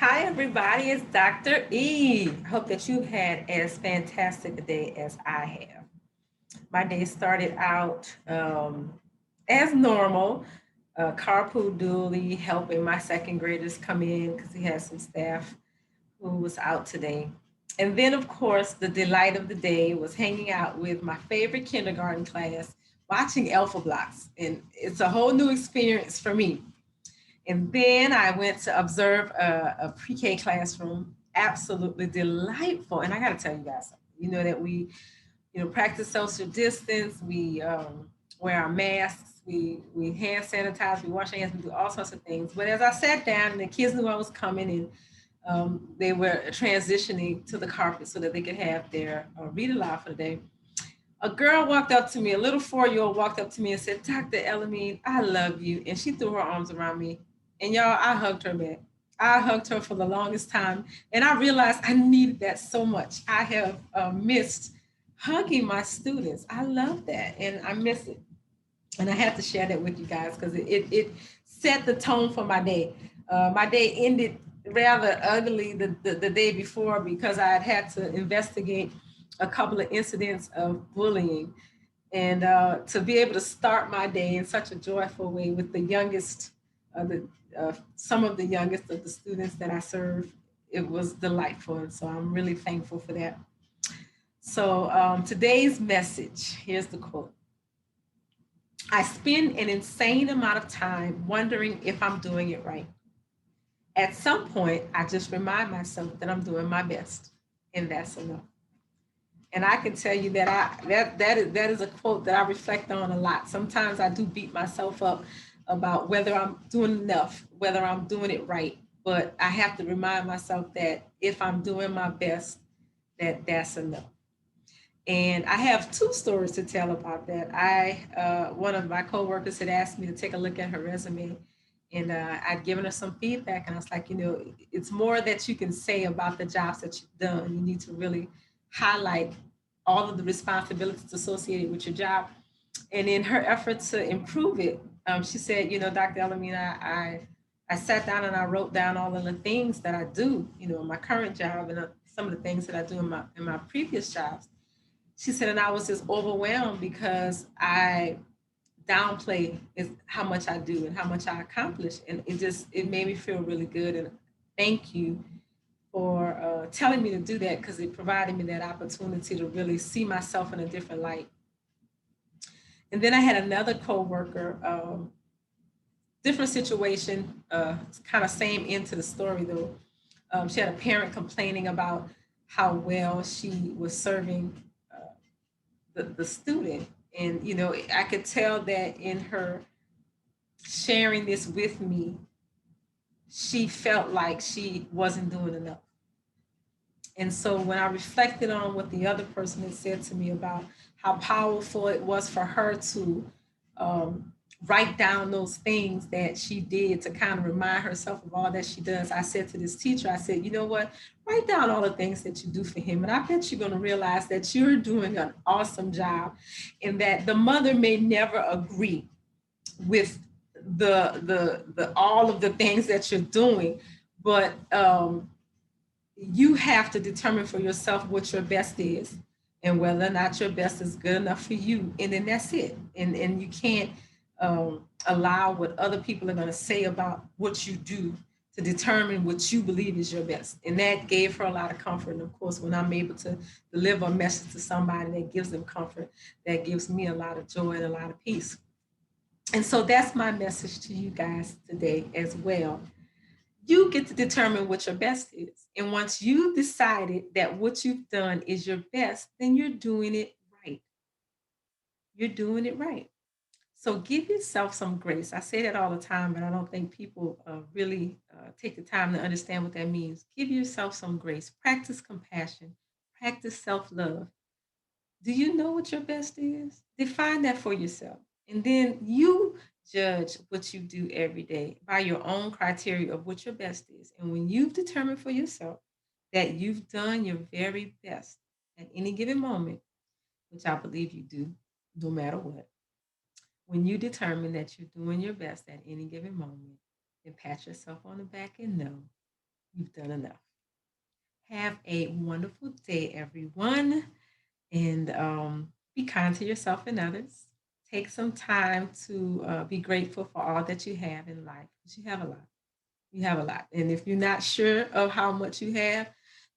Hi, everybody. It's Dr. E. Hope that you've had as fantastic a day as I have. My day started out as normal, carpool dually, helping my second graders come in because he has some staff who was out today. And then, of course, the delight of the day was hanging out with my favorite kindergarten class, watching Alpha Blocks. And it's a whole new experience for me. And then I went to observe a pre-K classroom, absolutely delightful. And I got to tell you guys something. You know that we practice social distance. We wear our masks. We hand sanitize. We wash our hands. We do all sorts of things. But as I sat down, and the kids knew I was coming, and they were transitioning to the carpet so that they could have their read aloud for the day. A girl walked up to me, a little 4-year-old walked up to me and said, Dr. El-Amin, I love you. And she threw her arms around me. And y'all, I hugged her back. I hugged her for the longest time. And I realized I needed that so much. I have missed hugging my students. I love that. And I miss it. And I had to share that with you guys because it set the tone for my day. My day ended rather ugly the day before because I had to investigate a couple of incidents of bullying. And to be able to start my day in such a joyful way with the youngest, some of the youngest of the students that I serve, it was delightful. And so I'm really thankful for that. So today's message, here's the quote. I spend an insane amount of time wondering if I'm doing it right. At some point, I just remind myself that I'm doing my best, and that's enough. And I can tell you that that is a quote that I reflect on a lot. Sometimes I do beat myself up about whether I'm doing enough, whether I'm doing it right. But I have to remind myself that if I'm doing my best, that's enough. And I have two stories to tell about that. One of my coworkers had asked me to take a look at her resume, and I'd given her some feedback, and I was like, it's more that you can say about the jobs that you've done. You need to really highlight all of the responsibilities associated with your job. And in her effort to improve it, she said, Dr. Elamine, I sat down and I wrote down all of the things that I do, in my current job and some of the things that I do in my previous jobs. She said, and I was just overwhelmed because I downplay is how much I do and how much I accomplish. And it made me feel really good. And thank you for telling me to do that because it provided me that opportunity to really see myself in a different light. And then I had another coworker, different situation, kind of same end to the story though. She had a parent complaining about how well she was serving the student. And, I could tell that in her sharing this with me, she felt like she wasn't doing enough. And so when I reflected on what the other person had said to me about how powerful it was for her to write down those things that she did to kind of remind herself of all that she does, I said to this teacher, I said, you know what? Write down all the things that you do for him. And I bet you're going to realize that you're doing an awesome job and that the mother may never agree with the all of the things that you're doing, but you have to determine for yourself what your best is and whether or not your best is good enough for you. And then that's it. And you can't allow what other people are going to say about what you do to determine what you believe is your best. And that gave her a lot of comfort. And of course, when I'm able to deliver a message to somebody that gives them comfort, that gives me a lot of joy and a lot of peace. And so that's my message to you guys today as well. You get to determine what your best is. And once you've decided that what you've done is your best, then you're doing it right. You're doing it right. So give yourself some grace. I say that all the time, but I don't think people really take the time to understand what that means. Give yourself some grace. Practice compassion. Practice self love. Do you know what your best is? Define that for yourself. And then you judge what you do every day by your own criteria of what your best is. And when you've determined for yourself that you've done your very best at any given moment, which I believe you do, no matter what, when you determine that you're doing your best at any given moment, then pat yourself on the back and know You've done enough. Have a wonderful day, everyone, and be kind to yourself and others. Take some time to be grateful for all that you have in life, because you have a lot. You have a lot. And if you're not sure of how much you have,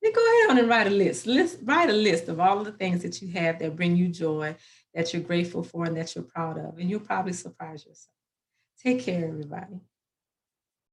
then go ahead on and write a list. Write a list of all of the things that you have that bring you joy, that you're grateful for, and that you're proud of. And you'll probably surprise yourself. Take care, everybody.